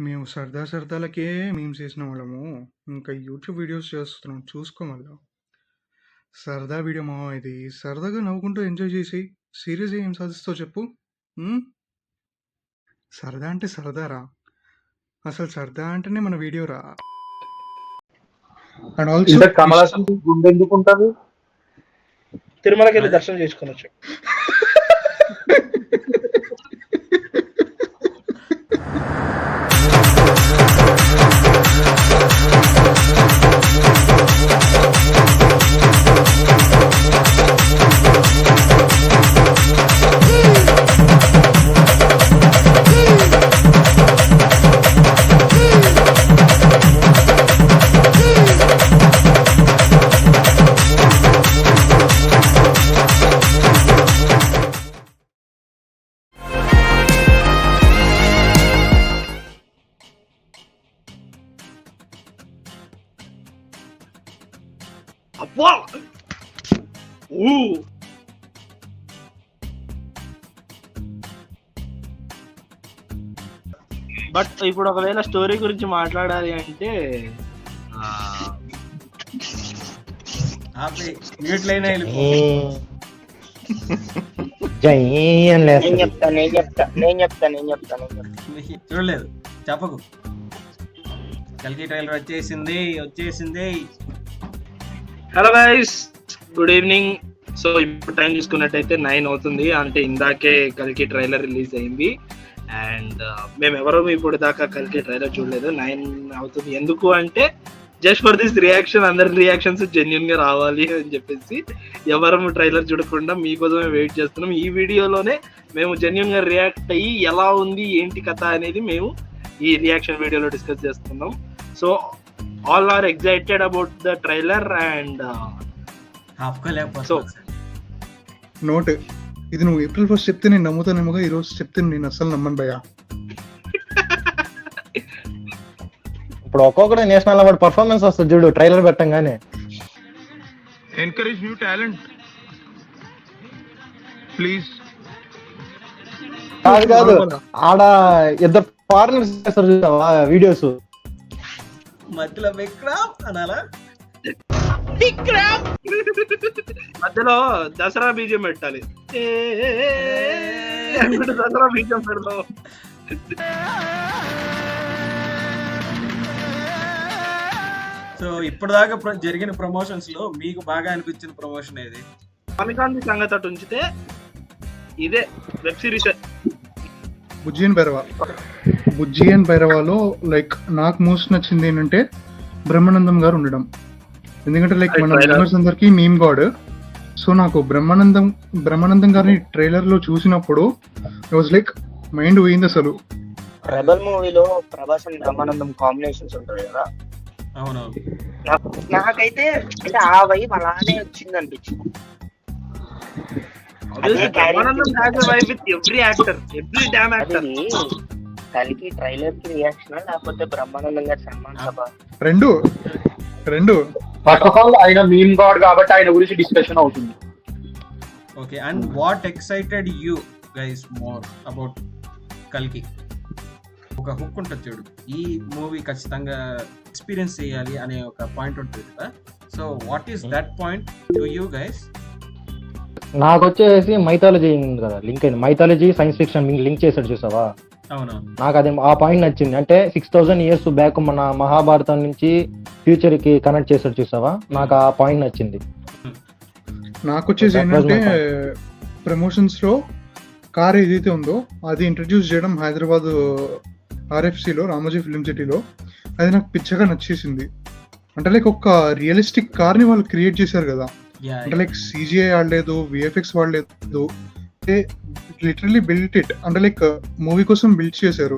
మేము సరదా సరదాలకే మీమ్స్ చేసిన వాళ్ళము. ఇంకా యూట్యూబ్ వీడియోస్ చేస్తున్నాం చూసుకో మళ్ళా. సరదా వీడియో మావా ఇది. సరదాగా నవ్వుకుంటూ ఎంజాయ్ చేసి సీరియస్గా ఏం సాధిస్తావు చెప్పు. ఉమ్? సరదా అంటే సరదారా. అసలు సరదా అంటేనే మన వీడియో రా. అండ్ ఆల్సో ఇంత కమలాసన్ గుండె ఎందుకుంటారు? తిరుమలకి వెళ్ళి అదే. దర్శనం చేసుకోవచ్చు. అబ్బా ఊ బట్ ఇప్పుడు ఒకవేళ స్టోరీ గురించి మాట్లాడాలి అంటే ఆపే మ్యూట్ లైన్ వెళ్ళిపో. నేను చెప్తా. చూడలేదు చెప్పకు. కల్కి ట్రైలర్ వచ్చేసింది. Hello guys, good evening. So ఇప్పుడు టైం చూసుకున్నట్టయితే 9 అవుతుంది. అంటే ఇందాకే కల్కి ట్రైలర్ రిలీజ్ అయింది. అండ్ మేము ఎవరూ ఇప్పుడు దాకా కల్కి ట్రైలర్ చూడలేదు. 9 అవుతుంది. ఎందుకు అంటే జస్ట్ ఫర్ దిస్ రియాక్షన్, అందరి రియాక్షన్స్ జెన్యున్ గా రావాలి అని చెప్పేసి ఎవరు ట్రైలర్ చూడకుండా మీకోసమే వెయిట్ చేస్తున్నాం. ఈ వీడియోలోనే మేము జెన్యున్ గా రియాక్ట్ అయ్యి ఎలా ఉంది ఏంటి కథ అనేది మేము ఈ రియాక్షన్ వీడియోలో డిస్కస్ చేస్తున్నాం. So all are excited about the trailer and so note ఇది నువ్వు ఏప్రిల్ 1 చెప్తే నేను నమ్ముతానేమోగా, ఈ రోజు చెప్తే నేను అసలు నమ్మను భయ్యా. ఇప్పుడు ఒక్కొక్కటి నేషనల్ అవార్డ్ పర్ఫార్మెన్స్ వస్తుంది చూడు ట్రైలర్ పెట్టంగానే. Encourage new talent please. కాదు ఆడ ఇద్దరు ఫారినర్స్ చేస్తారు చూసావా వీడియోస్, మధ్యలో విక్రమ్ అనాలా? మధ్యలో దసరా బీజం పెట్టాలి. దసరా బీజం పెడతాం. సో ఇప్పటిదాకా జరిగిన ప్రమోషన్స్ లో మీకు బాగా అనిపించిన ప్రమోషన్ ఏది? అమికాంత్ సంగతి అటు ఉంచితే ఇదే వెబ్ సిరీస్ బుజ్జియన్ భైరవాలో లైక్ నాకు మోస్ట్ నచ్చింది ఏంటంటే బ్రహ్మానందం గారు ఉండడం. ఎందుకంటే లైక్ మన మెంబర్స్ అందరికి మీమ్ గాడ్. సో నాకు బ్రహ్మానందం గారిని ట్రైలర్ లో చూసినప్పుడు వాజ్ లైక్ మైండ్ పోయింది అసలు. రెబల్ మూవీలో ప్రభాస్ అండ్ బ్రహ్మానందం కాంబినేషన్స్ ఉంటాయి కదా, అవునవును. నాకైతే అంటే ఆ వైబ్ అలానే వచ్చింది అనిపించింది. కలికి ట్రైలర్ కి రియాక్షన్ లేకపోతే బ్రహ్మానందం గారి సన్మాన్ సభ రెండు ఫస్ట్ ఆఫ్ ఆల్ ఆయన మీమ్ గాడ్ కాబట్టి ఆయన గురించి డిస్కషన్ అవుతుంది. Okay, and what excited you guys more about కల్కి? ఒక హుక్ ఉంటుంది చూడు, ఈ మూవీ ఖచ్చితంగా ఎక్స్పీరియన్స్ చేయాలి అనే ఒక పాయింట్ ఉంటుంది కదా. So what is that point to you guys? నాకు వచ్చేసి మైథాలజీ ఉంది కదా, లింక్ అయింది. మైథాలజీ సైన్స్ ఫిక్షన్ లింక్ చేశాడు చూసావా, అవునవును. నాకు అది ఆ పాయింట్ నచ్చింది. అంటే 6000 years బ్యాక్ మన మహాభారతం నుంచి ఫ్యూచర్ కి కనెక్ట్ చేశాడు చూసావా, నాకు ఆ పాయింట్ నచ్చింది. నాకు వచ్చేసి ఏంటంటే ప్రమోషన్స్ లో కార్ ఏదైతే ఉందో అది ఇంట్రడ్యూస్ చేయడం హైదరాబాద్ RFCలో రామోజీ ఫిలిం సిటీలో, అది నాకు పిచ్చగా నచ్చేసింది. అంటే లైక్ ఒక రియలిస్టిక్ కార్ ని వాళ్ళు క్రియేట్ చేశారు కదా. అంటే లైక్ CGI ఆడలేదు, VFX వాడలేదు, లిటరల్లీ బిల్ట్ ఇట్. అంటే లైక్ మూవీ కోసం బిల్డ్ చేశారు.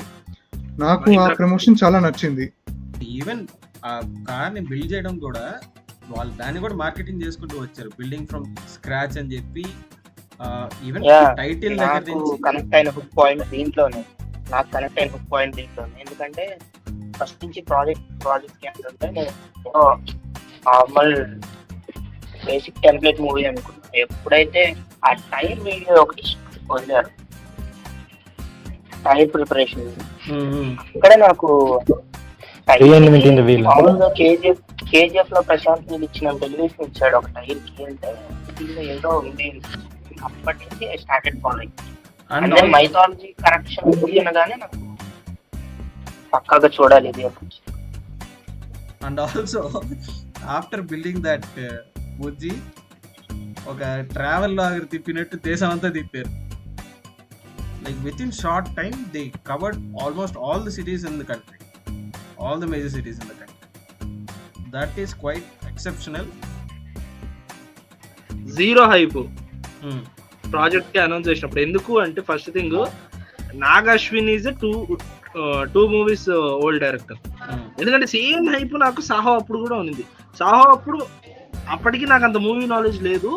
నాకు ఆ ప్రమోషన్ చాలా నచ్చింది. ఈవెన్ ఆ కార్ ని బిల్డ్ చేయడం కూడా వాళ్ళు దాన్ని కూడా మార్కెటింగ్ చేసుకుంటూ వచ్చారు, బిల్డింగ్ ఫ్రమ్ స్క్రాచ్ అని చెప్పి. ఈవెన్ టైటిల్ దగ్గర నుంచి కనెక్ట్ అయిన హుక్ పాయింట్ దీంట్లోనే, నాకు కనెక్ట్ అయిన హుక్ పాయింట్ దీంట్లోనే. ఎందుకంటే ఫస్ట్ నుంచి ప్రాజెక్ట్ ఏంటంటే నార్మల్ బేసిక్ టెంప్లెట్ మూవీ అనుకున్నాను. ఎప్పుడైతే ఆ టైర్ వీడియో ఒకటి వదిలారు, టైర్ ప్రిపరేషన్. ఇక్కడ నాకు Reinventing in the wheel. మామూలుగా కేజీఎఫ్ లో ప్రశాంత్ నీల్ ఇచ్చినంత ఎలివేషన్ ఇచ్చాడు ఒక టైర్ కి అంటే దీనిలో ఏదో ఉంది. అప్పటి నుంచి ఐ స్టార్టెడ్ ఫాలోయింగ్. అండ్ అంటే మైథాలజీ కరెక్షన్ ఉంది అనగానే నాకు పక్కాగా చూడాలి ఇది. And also after building that Bujji ఒక ట్రావెల్ లాగర్ తిప్పినట్టు దేశం అంతా తిప్పారు. Like with in short time they covered almost all the cities in the country, all the major cities in the country. That is quite exceptional. Zero hype project కి announce చేసినప్పుడు. ఎందుకు అంటే first thing Nag Ashwin is two movies old director. ఎందుకంటే same hype నాకు సాహో అప్పుడు కూడా ఉంది. సాహో అప్పుడు అప్పటికి నాకు అంత మూవీ నాలెడ్జ్ లేదు.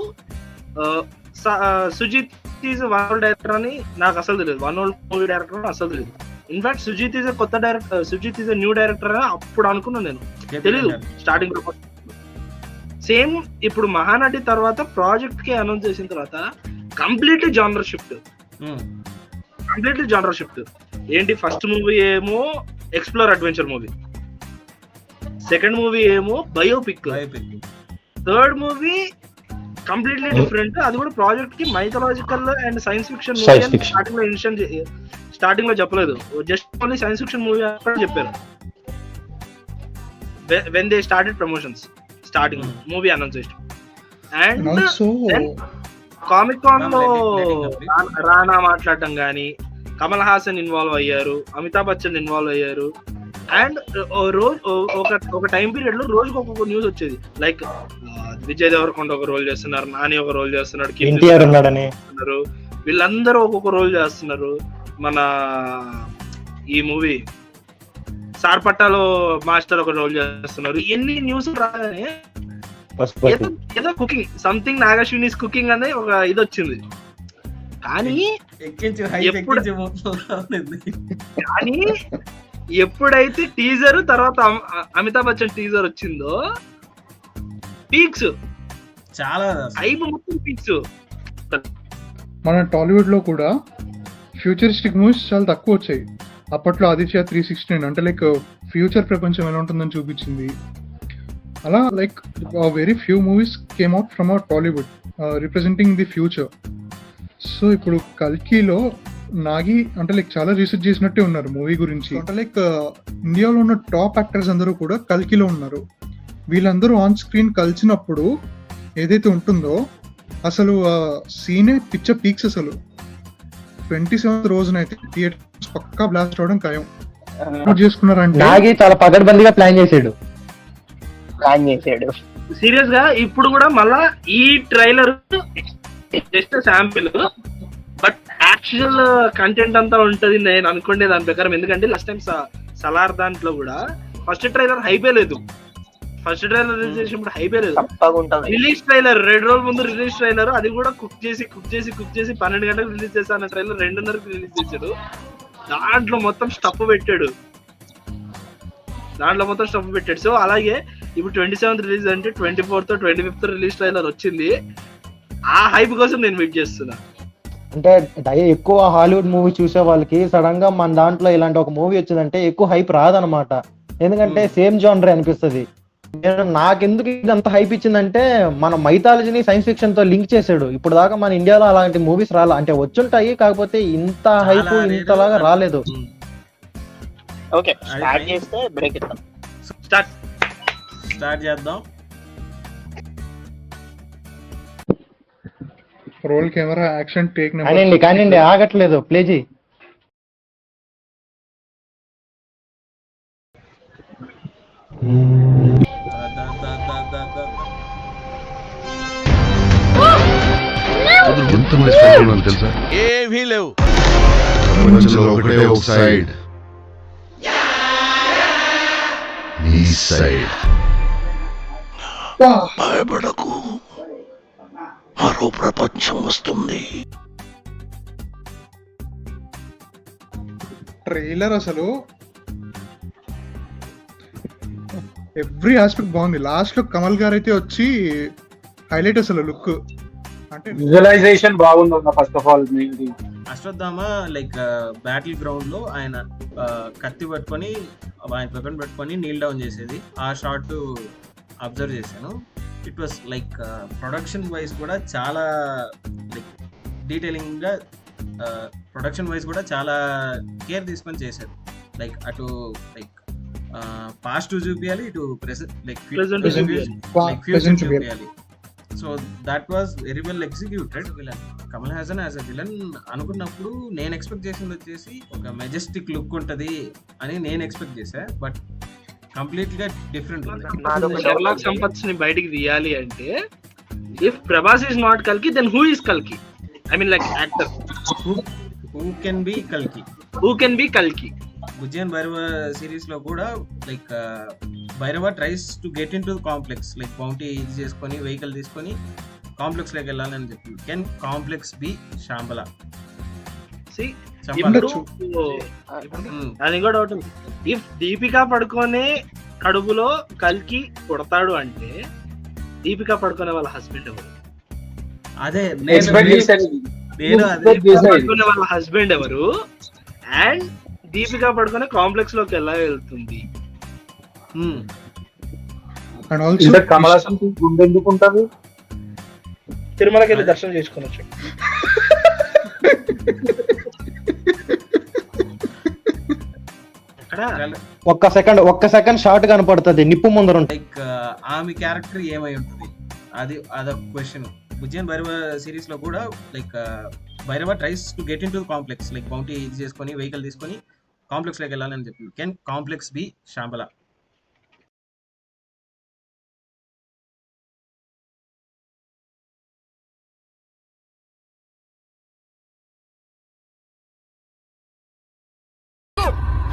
Sujeeth is one old director అని నాకు అసలు తెలియదు. వన్ ఓల్డ్ మూవీ డైరెక్టర్ అని అసలు తెలియదు. ఇన్ఫాక్ట్ సుజిత్ ఈజ్ కొత్త director, Sujeeth is new director అని అప్పుడు అనుకున్నాను నేను. తెలీదు స్టార్టింగ్ లో. సేమ్ ఇప్పుడు మహానటి తర్వాత ప్రాజెక్ట్ కి అనౌన్స్ చేసిన తర్వాత కంప్లీట్లీ జానర్ షిఫ్ట్. ఏంటి, ఫస్ట్ మూవీ ఏమో explore adventure movie, second movie ఏమో biopic, third movie completely different. అది కూడా ప్రాజెక్ట్ కి mythological and science fiction movie starting లో చెప్పలేదు. Just only science fiction movie అక్కడ చెప్పారు when they started promotions. Starting movie announce చేసిన అండ్ కామిక్ కాన్ లో రానా మాట్లాడటం గానీ, కమల్ హాసన్ ఇన్వాల్వ్ అయ్యారు, అమితాబ్ బచ్చన్ ఇన్వాల్వ్ అయ్యారు. అండ్ ఒక టైం పీరియడ్ లో రోజుకి ఒక్కొక్క న్యూస్ వచ్చేది. లైక్ విజయ్ దేవరకొండ ఒక రోల్ చేస్తున్నారు, నాని ఒక రోల్ చేస్తున్నాడు, ఎన్టీఆర్ ఉన్నాడని, వీళ్ళందరూ ఒక్కొక్క రోల్ చేస్తున్నారు. మన ఈ మూవీ సార్పట్టాలో మాస్టర్ ఒక రోల్ చేస్తున్నారు. ఎన్ని న్యూస్ రాగానే ఏదో cooking something Nag Ashwin is cooking అనే ఒక ఇది వచ్చింది. కానీ ఎప్పుడైతే టీజర్ తర్వాత అమితాబ్ బచ్చన్ టీజర్ వచ్చిందో పీక్స్, చాలా హైప్ మొత్తం పీక్స్. మన టాలీవుడ్ లో కూడా ఫ్యూచరిస్టిక్ మూవీస్ చాలా తక్కువ వచ్చాయి. అప్పట్లో ఆదిత్య 316 అంటే లైక్ ఫ్యూచర్ ప్రపంచం ఎలా ఉంటుందని చూపించింది. అలా like very few movies came out from our Tollywood representing the future. So ఇప్పుడు కల్కిలో నాగి అంటే లైక్ చాలా రీసెర్చ్ చేసినట్టే ఉన్నారు మూవీ గురించి. అంటే లైక్ ఇండియాలో ఉన్న టాప్ యాక్టర్స్ అందరూ కూడా కల్కిలో ఉన్నారు. వీళ్ళందరూ ఆన్ స్క్రీన్ కలిసినప్పుడు ఏదైతే ఉంటుందో అసలు సీనే పిచ్చ పీక్స్. అసలు 27th రోజునైతే థియేటర్స్ పక్కా బ్లాస్ట్ అవడం ఖాయం. చేసుకున్నారంటే నాగి చాలా పకడ్బందీగా ప్లాన్ చేసాడు. సీరియస్ గా ఇప్పుడు కూడా మళ్ళా ఈ trailer just sample, but actual content అంతా ఉంటది నేను అనుకునే దాని ప్రకారం. ఎందుకంటే లాస్ట్ టైం సలార్ దాంట్లో కూడా ఫస్ట్ ట్రైలర్ హైపే లేదు. ఫస్ట్ ట్రైలర్ రిలీజ్ చేసినప్పుడు హైపే లేదు. రిలీజ్ ట్రైలర్ 2 రోజుల ముందు రిలీజ్ ట్రైలర్, అది కూడా కుక్ చేసి 12 గంటలకు రిలీజ్ చేస్తాను ట్రైలర్ 2:30కి రిలీజ్ చేశాడు. దాంట్లో మొత్తం స్టఫ్ పెట్టాడు. సో అలాగే ఇప్పుడు 27th రిలీజ్ అంటే 24th 25th రిలీజ్ ట్రైలర్ వచ్చింది. ఆ హైప్ కోసం నేను వెయిట్ చేస్తున్నా. అంటే ఎక్కువ హాలీవుడ్ మూవీ చూసే వాళ్ళకి సడన్ గా మన దాంట్లో ఇలాంటి ఒక మూవీ వచ్చిందంటే ఎక్కువ హైప్ రాదనమాట. ఎందుకంటే సేమ్ జానర్ అనిపిస్తుంది. నాకెందుకు ఇదంత హైప్ ఇచ్చిందంటే మన మైథాలజీని సైన్స్ ఫిక్షన్ తో లింక్ చేశాడు. ఇప్పుడు దాకా మన ఇండియాలో అలాంటి మూవీస్ రాలా, అంటే వచ్చుంటాయి కాకపోతే ఇంత హైప్ ఇంతలాగా రాలేదు. ఓకే స్టార్ట్ చేస్తే బ్రేక్ ఇద్దాం. స్టార్ట్ చేద్దాం. రోల్ కెమెరా యాక్షన్ టేక్ కానివ్వండి ఆగట్లేదు, ప్లే చేయి. ఎంతమంది సైడ్ ఉన్నారు తెలుసా? ఏమీ లేవు. ప్రపంచంలో ఒకటే ఒక సైడ్, నీ సైడ్. భయపడకు, మరో ప్రపంచం వస్తుంది. ట్రైలర్ అసలు ఎవ్రీ ఆస్పెక్ట్ బాగుంది. లాస్ట్ లో కమల్ గారు అయితే వచ్చి హైలైట్ అసలు లుక్. అంటే విజువలైజేషన్ బాగుంది first of all. Ashwatthama like battle ground లో ఆయన కత్తి పట్టుకొని ఆయన వెపన్ పెట్టుకొని నీల్ డౌన్ చేసేది. ఆ షాట్ అబ్జర్వ్ చేశాను. It was like production wise కూడా చాలా లైక్ డీటెయిలింగ్ గా, ప్రొడక్షన్ వైజ్ కూడా చాలా కేర్ తీసుకొని చేశారు. లైక్ అటు లైక్ పాస్ట్ చూపించాలి, ఇటు ప్రెసెంట్ లైక్ Present ఫ్యూచర్ చూపించాలి. So that was very well executed. Villain Kamal Haasan as a villain అనుకున్నప్పుడు నేను ఎక్స్పెక్ట్ చేసింది వచ్చేసి ఒక మెజెస్టిక్ లుక్ ఉంటది అని నేను ఎక్స్పెక్ట్ చేశా. బట్ కంప్లీట్ గా డిఫరెంట్ ఉంది. షెర్లాక్ సంపత్స్ ని బయటికి తీయాలి అంటే, ఇఫ్ ప్రభాస్ ఈస్ నాట్ కల్కి, దెన్ హూ ఈస్ కల్కి? I mean like actor who can be కల్కి? హూ కెన్ బి కల్కి? బుజ్జియన్ భైరవ సిరీస్ లో కూడా like Bhairava tries to get into complex, like bounty ఇది చేసుకొని వెహికల్ తీసుకొని కాంప్లెక్స్ లోకి వెళ్ళాలని చెప్పి. Can complex be శాంబల? అది కూడా డౌట్. ఇఫ్ దీపికా పడుకోనే కడుపులో కల్కి పుడతాడు అంటే దీపికా పడుకునే వాళ్ళ హస్బెండ్ ఎవరు? అదే పడుకునే వాళ్ళ హస్బెండ్ ఎవరు? అండ్ దీపికా పడుకునే కాంప్లెక్స్ లోకి ఎలా వెళ్తుంది? అండ్ ఆల్సో కమల్ హాసన్ గుండె ఎందుకు ఉంటుంది? తిరుమలకి వెళ్ళి దర్శనం చేసుకోవచ్చు. ఒక్క సెకండ్ షార్ట్ కనపడుతుంది నిప్పు ముందర ఉంటుంది. లైక్ ఆమె క్యారెక్టర్ ఏమై ఉంటుంది అది అదొక క్వశ్చన్. బుజ్జియన్ భైరవ సిరీస్ లో కూడా like Bhairava tries to get into complex, like bounty ఇది చేసుకొని వెహికల్ తీసుకొని కాంప్లెక్స్ లోకి వెళ్ళాలని చెప్పింది. Can complex be Shambala?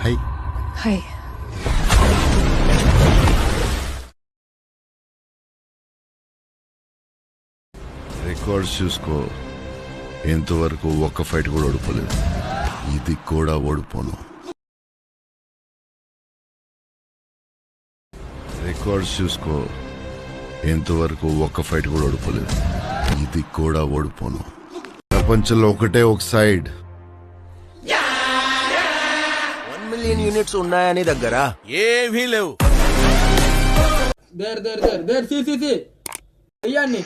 High high records చూసుకో, ఇంతవరకు ఒక్క ఫైట్ కూడా ఓడిపోలేదు. ఇది కూడా ఓడిపోను. రికార్డ్స్ చూసుకో, ఇంతవరకు ఒక్క ఫైట్ కూడా ఓడిపోలేదు. ఇది కూడా ఓడిపోను. ప్రపంచంలో ఒకటే ఒక సైడ్. 1 మిలియన్ యూనిట్స్ ఉన్నాయని దగ్గర ఏమీ లేవు. There see అయ్యాన్ని